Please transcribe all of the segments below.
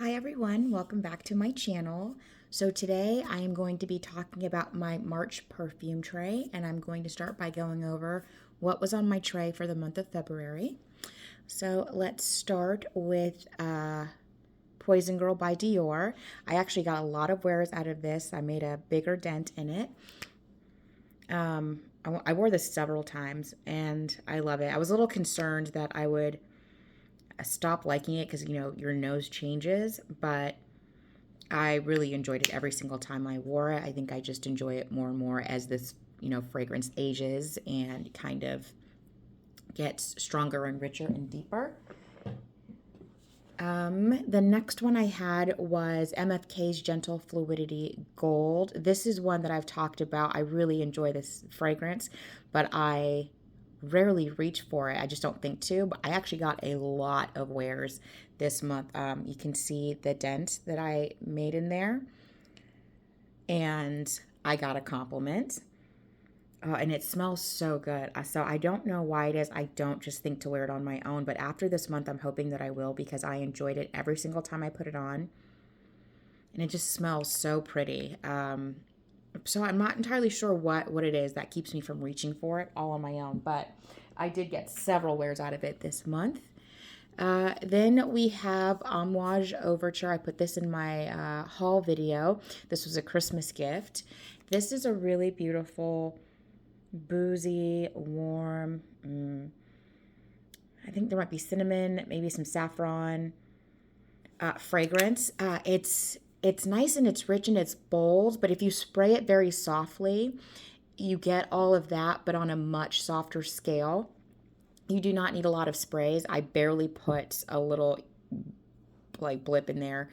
Hi everyone, welcome back to my channel. So today I am going to be talking about my March perfume tray, and I'm going to start by going over what was on my tray for the month of February. So let's start with Poison Girl by Dior. I actually got a lot of wears out of this. I made a bigger dent in it. I wore this several times and I love it. I was a little concerned that I would stop liking it because, your nose changes, but I really enjoyed it every single time I wore it. I think I just enjoy it more and more as this, fragrance ages and kind of gets stronger and richer and deeper. The next one I had was MFK's Gentle Fluidity Gold. This is one that I've talked about. I really enjoy this fragrance, but I rarely reach for it. I just don't think to, but I actually got a lot of wears this month. You can see the dent that I made in there, and I got a compliment. And it smells so good. So I don't know why it is. I don't just think to wear it on my own, but after this month, I'm hoping that I will because I enjoyed it every single time I put it on. And it just smells so pretty. So I'm not entirely sure what it is that keeps me from reaching for it all on my own, but I did get several wears out of it this month. Then we have Amouage Overture. I put this in my haul video. This was a Christmas gift. This is a really beautiful, boozy, warm, I think there might be cinnamon, maybe some saffron fragrance. It's nice and it's rich and it's bold, but if you spray it very softly, you get all of that, but on a much softer scale. You do not need a lot of sprays. I barely put a little blip in there.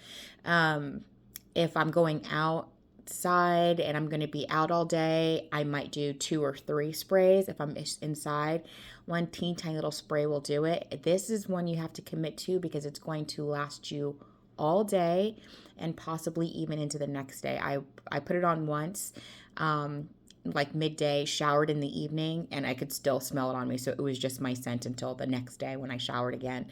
If I'm going outside and I'm going to be out all day, I might do 2 or 3 sprays. If I'm inside, one teeny tiny little spray will do it. This is one you have to commit to because it's going to last you all day and possibly even into the next day. I put it on once, like midday, showered in the evening, and I could still smell it on me. So it was just my scent until the next day when I showered again.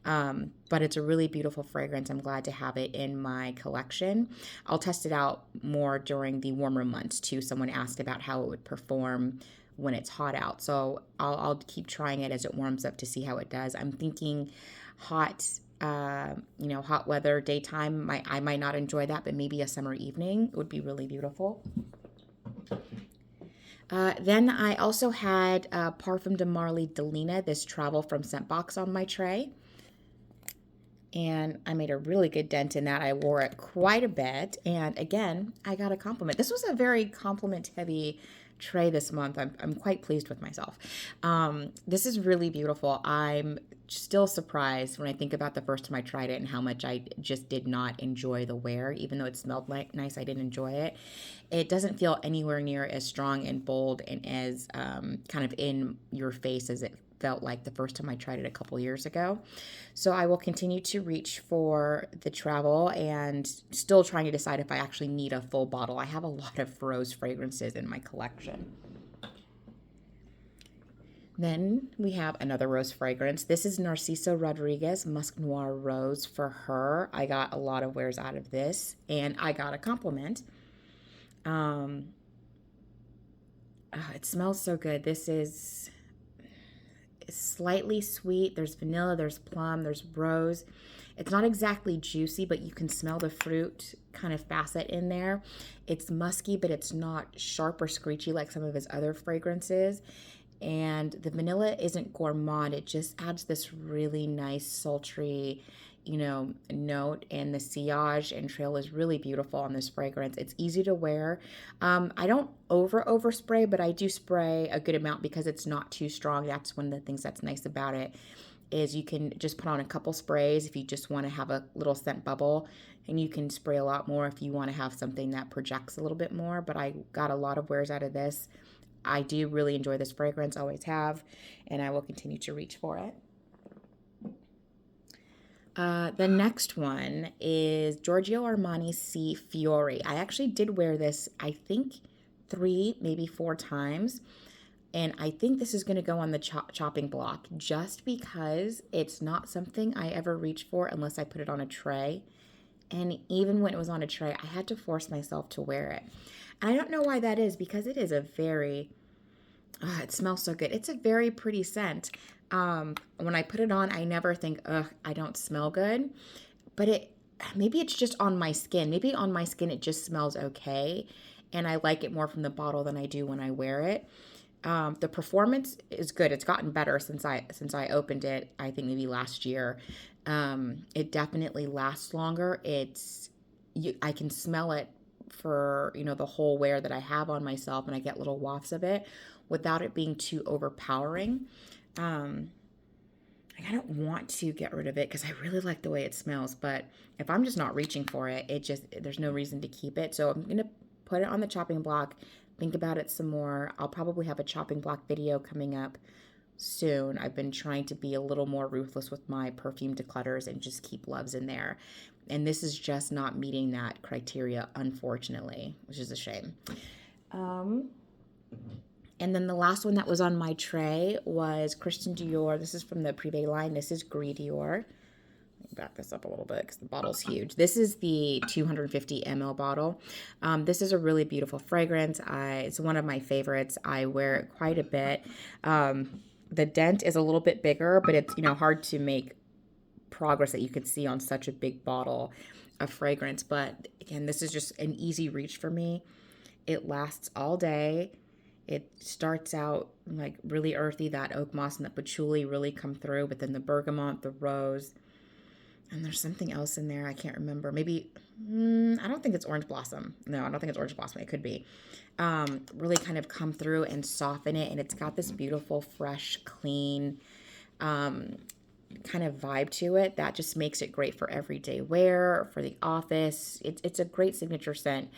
But it's a really beautiful fragrance. I'm glad to have it in my collection. I'll test it out more during the warmer months too. Someone asked about how it would perform when it's hot out. So I'll keep trying it as it warms up to see how it does. I'm thinking hot hot weather, daytime, I might not enjoy that, but maybe a summer evening would be really beautiful. Then I also had Parfum de Marly Delina, this travel from Scentbox on my tray. And I made a really good dent in that. I wore it quite a bit. And again, I got a compliment. This was a very compliment heavy tray this month. I'm quite pleased with myself. This is really beautiful. I'm still surprised when I think about the first time I tried it and how much I just did not enjoy the wear. Even though it smelled nice, I didn't enjoy it. It doesn't feel anywhere near as strong and bold and as kind of in your face as it felt like the first time I tried it a couple years ago. So I will continue to reach for the travel and still trying to decide if I actually need a full bottle. I have a lot of rose fragrances in my collection. Then we have another rose fragrance. This is Narciso Rodriguez Musk Noir Rose for her. I got a lot of wears out of this and I got a compliment. It smells so good. This is slightly sweet. There's vanilla, there's plum, there's rose. It's not exactly juicy, but you can smell the fruit kind of facet in there. It's musky, but it's not sharp or screechy like some of his other fragrances. And the vanilla isn't gourmand. It just adds this really nice, sultry, note. And the sillage and trail is really beautiful on this fragrance. It's easy to wear. I don't over spray, but I do spray a good amount because it's not too strong. That's one of the things that's nice about it is you can just put on a couple sprays if you just want to have a little scent bubble, and you can spray a lot more if you want to have something that projects a little bit more. But I got a lot of wears out of this. I do really enjoy this fragrance, always have, and I will continue to reach for it. The next one is Giorgio Armani C Fiori. I actually did wear this, I think, 3, maybe 4 times. And I think this is going to go on the chopping block just because it's not something I ever reach for unless I put it on a tray. And even when it was on a tray, I had to force myself to wear it. And I don't know why that is, because it is a very, it smells so good. It's a very pretty scent. When I put it on, I never think, ugh, I don't smell good. But maybe it's just on my skin. Maybe on my skin it just smells okay. And I like it more from the bottle than I do when I wear it. The performance is good. It's gotten better since I opened it. I think maybe last year. It definitely lasts longer. I can smell it for the whole wear that I have on myself, and I get little wafts of it without it being too overpowering. Um, I don't want to get rid of it because I really like the way it smells, but if I'm just not reaching for it, there's no reason to keep it. So I'm gonna put it on the chopping block, think about it some more. I'll probably have a chopping block video coming up soon. I've been trying to be a little more ruthless with my perfume declutters and just keep loves in there. And this is just not meeting that criteria, unfortunately, which is a shame. And then the last one that was on my tray was Christian Dior. This is from the Privé line. This is Gris Dior. Let me back this up a little bit because the bottle's huge. This is the 250 ml bottle. This is a really beautiful fragrance. It's one of my favorites. I wear it quite a bit. The dent is a little bit bigger, but it's hard to make progress that you can see on such a big bottle of fragrance. But again, this is just an easy reach for me. It lasts all day. It starts out like really earthy. That oak moss and that patchouli really come through, but then the bergamot, the rose, and there's something else in there. I can't remember. Maybe, I don't think it's orange blossom. No, I don't think it's orange blossom. It could be. Really kind of come through and soften it. And it's got this beautiful, fresh, clean kind of vibe to it that just makes it great for everyday wear, for the office. It's a great signature scent.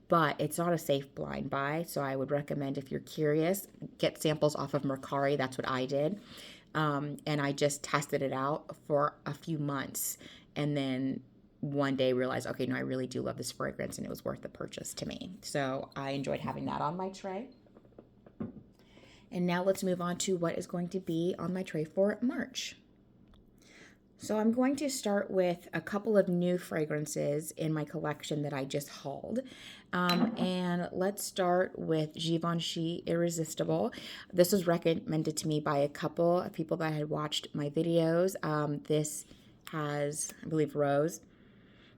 But it's not a safe blind buy, so I would recommend, if you're curious, get samples off of Mercari. That's what I did. And I just tested it out for a few months, and then one day realized, okay, no, I really do love this fragrance, and it was worth the purchase to me. So I enjoyed having that on my tray. And now let's move on to what is going to be on my tray for March. So I'm going to start with a couple of new fragrances in my collection that I just hauled. And let's start with Givenchy Irresistible. This was recommended to me by a couple of people that had watched my videos. This has, I believe, rose,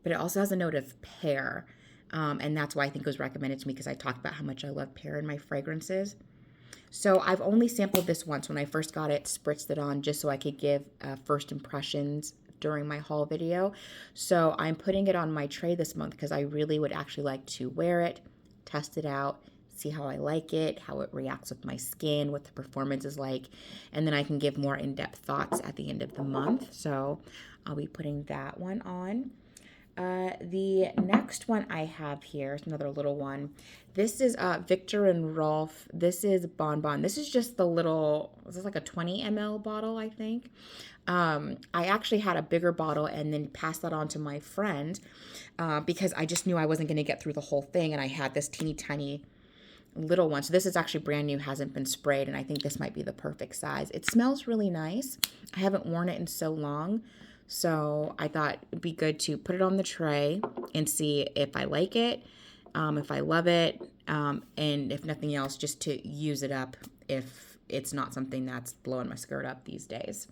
but it also has a note of pear. And that's why I think it was recommended to me, because I talked about how much I love pear in my fragrances. So I've only sampled this once. When I first got it, spritzed it on just so I could give first impressions during my haul video. So I'm putting it on my tray this month because I really would actually like to wear it, test it out, see how I like it, how it reacts with my skin, what the performance is like, and then I can give more in-depth thoughts at the end of the month. So I'll be putting that one on. The next one I have here is another little one. This is Viktor and Rolf. This is Bonbon. This is just the little, this is like a 20 ml bottle, I think. I actually had a bigger bottle and then passed that on to my friend because I just knew I wasn't going to get through the whole thing, and I had this teeny tiny little one. So this is actually brand new, hasn't been sprayed, and I think this might be the perfect size. It smells really nice. I haven't worn it in so long. So I thought it'd be good to put it on the tray and see if I like it, if I love it, and if nothing else, just to use it up if it's not something that's blowing my skirt up these days.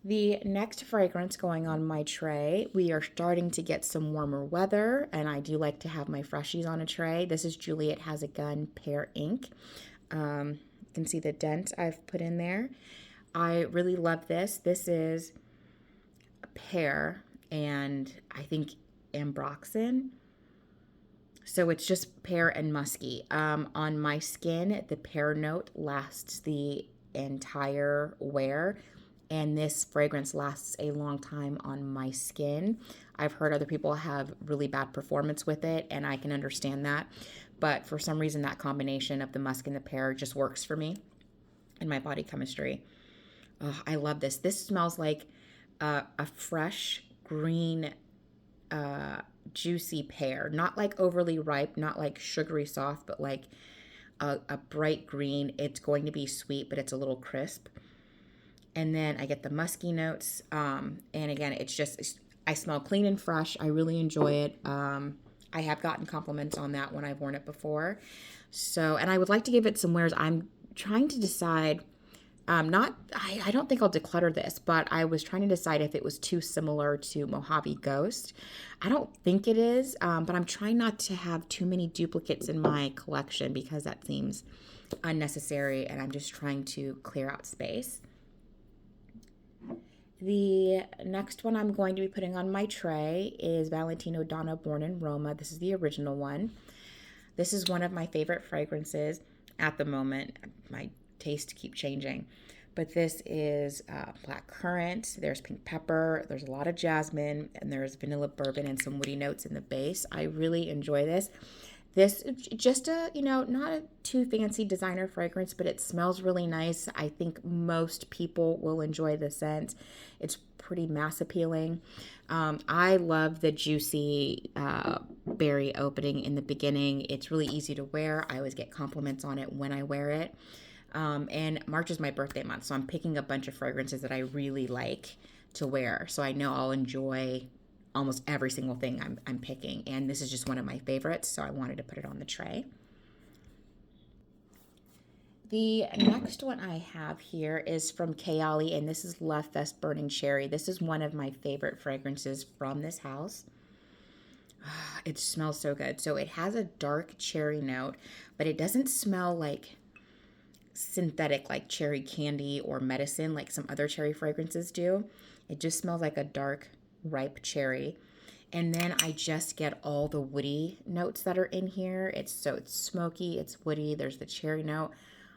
The next fragrance going on my tray, we are starting to get some warmer weather, and I do like to have my freshies on a tray. This is Juliette Has a Gun Pear Inc. You can see the dent I've put in there. I really love this. This is a pear and I think ambroxan. So it's just pear and musky. On my skin, the pear note lasts the entire wear, and this fragrance lasts a long time on my skin. I've heard other people have really bad performance with it, and I can understand that. But for some reason, that combination of the musk and the pear just works for me and my body chemistry. Oh, I love this. This smells like a fresh, green, juicy pear. Not like overly ripe, not like sugary soft, but like a bright green. It's going to be sweet, but it's a little crisp. And then I get the musky notes. And again, it's just, I smell clean and fresh. I really enjoy it. I have gotten compliments on that when I've worn it before. So, and I would like to give it some wears. I'm trying to decide. I don't think I'll declutter this, but I was trying to decide if it was too similar to Mojave Ghost. I don't think it is, but I'm trying not to have too many duplicates in my collection because that seems unnecessary, and I'm just trying to clear out space. The next one I'm going to be putting on my tray is Valentino Donna Born in Roma. This is the original one. This is one of my favorite fragrances at the moment. My taste keep changing. But this is black currant, there's pink pepper, there's a lot of jasmine, and there's vanilla bourbon and some woody notes in the base. I really enjoy this. This is just a, not a too fancy designer fragrance, but it smells really nice. I think most people will enjoy the scent. It's pretty mass appealing. I love the juicy berry opening in the beginning. It's really easy to wear. I always get compliments on it when I wear it. And March is my birthday month, so I'm picking a bunch of fragrances that I really like to wear. So I know I'll enjoy almost every single thing I'm picking. And this is just one of my favorites, so I wanted to put it on the tray. The next one I have here is from Kayali, and this is Lovefest Burning Cherry. This is one of my favorite fragrances from this house. It smells so good. So it has a dark cherry note, but it doesn't smell like synthetic like cherry candy or medicine like some other cherry fragrances do. It just smells like a dark ripe cherry. And then I just get all the woody notes that are in here. It's smoky, it's woody, there's the cherry note.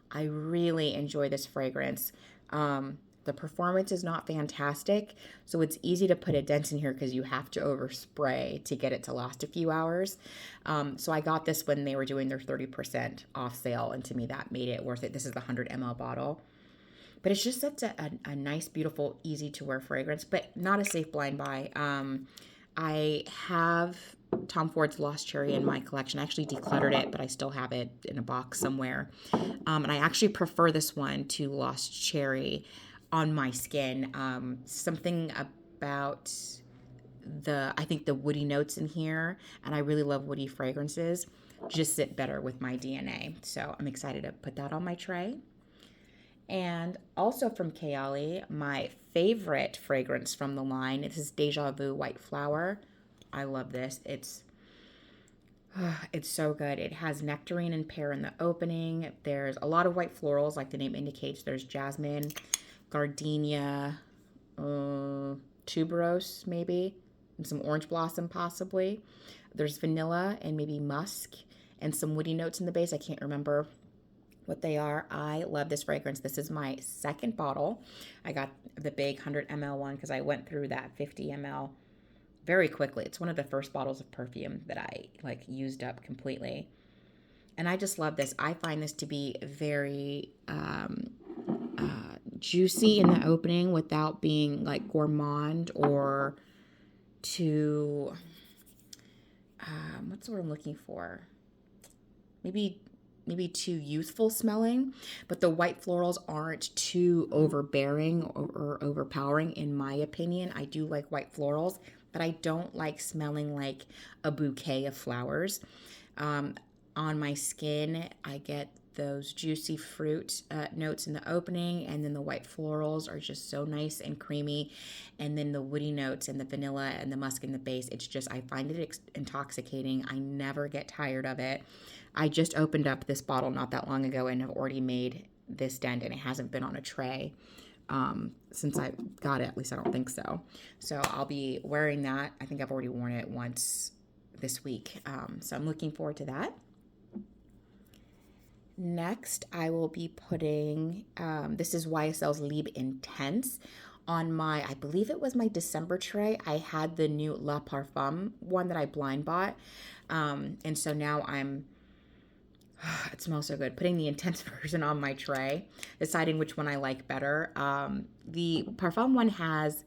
I really enjoy this fragrance. The performance is not fantastic, so it's easy to put a dent in here because you have to overspray to get it to last a few hours. So I got this when they were doing their 30% off sale, and to me that made it worth it. This is the 100 ml bottle. But it's just such a nice, beautiful, easy to wear fragrance, but not a safe blind buy. I have Tom Ford's Lost Cherry in my collection. I actually decluttered it, but I still have it in a box somewhere. And I actually prefer this one to Lost Cherry on my skin. Something about I think the woody notes in here, and I really love woody fragrances, just sit better with my DNA. So I'm excited to put that on my tray. And also from Kayali, my favorite fragrance from the line, this is Deja Vu White Flower. I love this. It's so good. It has nectarine and pear in the opening. There's a lot of white florals, like the name indicates. There's jasmine, gardenia, tuberose maybe, and some orange blossom possibly. There's vanilla and maybe musk and some woody notes in the base. I can't remember what they are. I love this fragrance. This is my second bottle. I got the big 100 ml one because I went through that 50 ml very quickly. It's one of the first bottles of perfume that I used up completely. And I just love this. I find this to be very juicy in the opening without being like gourmand or too, what's the word I'm looking for? Maybe too youthful smelling, but the white florals aren't too overbearing or overpowering in my opinion. I do like white florals, but I don't like smelling like a bouquet of flowers. On my skin, I get those juicy fruit notes in the opening, and then the white florals are just so nice and creamy, and then the woody notes and the vanilla and the musk in the base. It's just, I find it intoxicating. I never get tired of it. I just opened up this bottle not that long ago and have already made this dent, and it hasn't been on a tray since I got it. At least I don't think so. So I'll be wearing that. I think I've already worn it once this week. So I'm looking forward to that. Next, I will be putting, this is YSL's Libre Intense on my, I believe it was my December tray. I had the new La Parfum one that I blind bought. And so now it smells so good. Putting the intense version on my tray, deciding which one I like better. The Parfum one has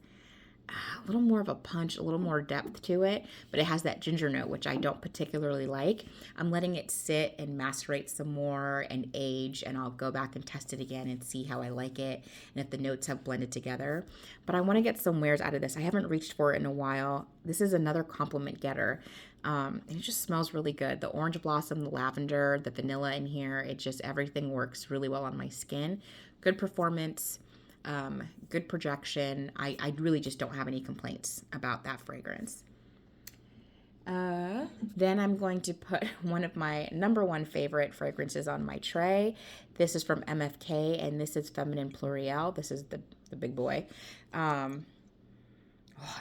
a little more of a punch, a little more depth to it, but it has that ginger note, which I don't particularly like. I'm letting it sit and macerate some more and age, and I'll go back and test it again and see how I like it and if the notes have blended together. But I want to get some wears out of this. I haven't reached for it in a while. This is another compliment getter. And it just smells really good. The orange blossom, the lavender, the vanilla in here, it just, everything works really well on my skin. Good performance. Good projection. I really just don't have any complaints about that fragrance. Then I'm going to put one of my number one favorite fragrances on my tray. This is from MFK, and this is Feminine Pluriel. This is the big boy.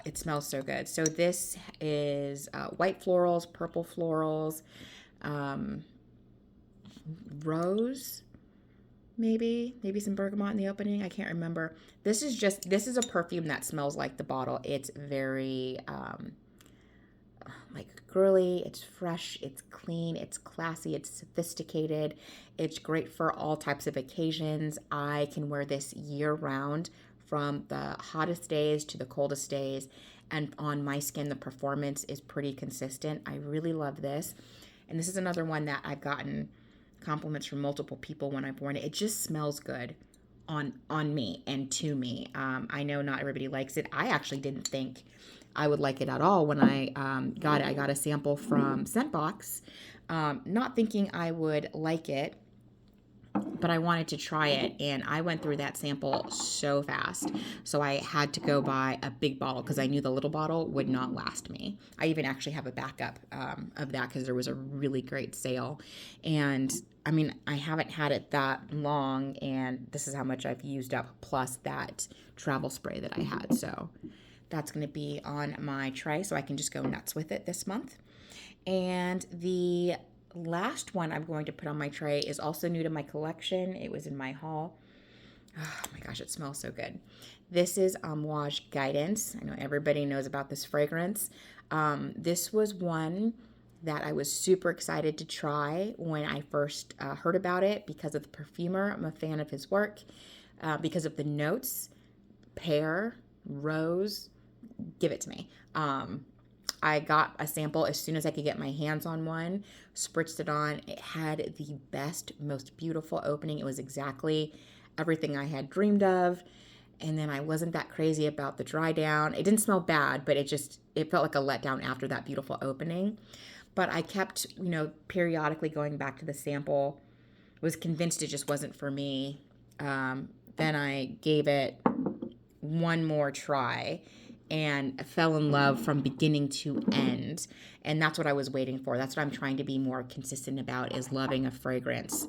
It smells so good. So this is white florals, purple florals, rose, maybe some bergamot in the opening. I can't remember. This is a perfume that smells like the bottle. It's very like girly, it's fresh, it's clean, it's classy, it's sophisticated. It's great for all types of occasions. I can wear this year round, from the hottest days to the coldest days, and on my skin the performance is pretty consistent. I really love this. And this is another one that I've gotten compliments from multiple people when I've worn it. It just smells good on me and to me. I know not everybody likes it. I actually didn't think I would like it at all when I got it. I got a sample from Scentbox, not thinking I would like it, but I wanted to try it, and I went through that sample so fast. So I had to go buy a big bottle because I knew the little bottle would not last me. I even actually have a backup of that because there was a really great sale. And I mean, I haven't had it that long, and this is how much I've used up, plus that travel spray that I had. So that's going to be on my tray, so I can just go nuts with it this month. And the last one I'm going to put on my tray is also new to my collection. It was in my haul. Oh my gosh, it smells so good. This is Amouage Guidance. I know everybody knows about this fragrance. This was one that I was super excited to try when I first heard about it because of the perfumer. I'm a fan of his work, because of the notes, pear, rose. Give it to me. I got a sample as soon as I could get my hands on one, spritzed it on. It had the best, most beautiful opening. It was exactly everything I had dreamed of. And then I wasn't that crazy about the dry down. It didn't smell bad, but it felt like a letdown after that beautiful opening. But I kept, periodically going back to the sample, was convinced it just wasn't for me. Then I gave it one more try and fell in love from beginning to end. And that's what I was waiting for. That's what I'm trying to be more consistent about, is loving a fragrance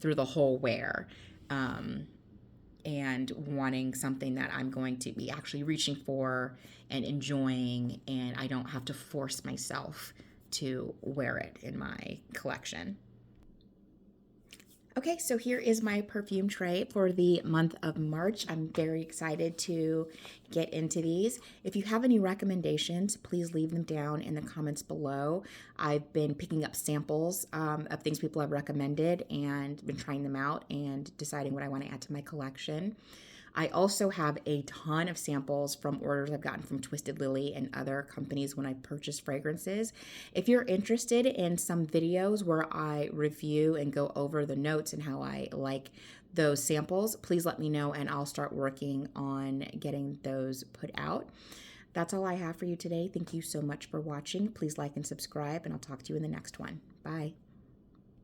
through the whole wear. And wanting something that I'm going to be actually reaching for and enjoying, and I don't have to force myself to wear it in my collection. Okay, so here is my perfume tray for the month of March. I'm very excited to get into these. If you have any recommendations, please leave them down in the comments below. I've been picking up samples of things people have recommended and been trying them out and deciding what I want to add to my collection. I also have a ton of samples from orders I've gotten from Twisted Lily and other companies when I purchase fragrances. If you're interested in some videos where I review and go over the notes and how I like those samples, please let me know and I'll start working on getting those put out. That's all I have for you today. Thank you so much for watching. Please like and subscribe, and I'll talk to you in the next one. Bye.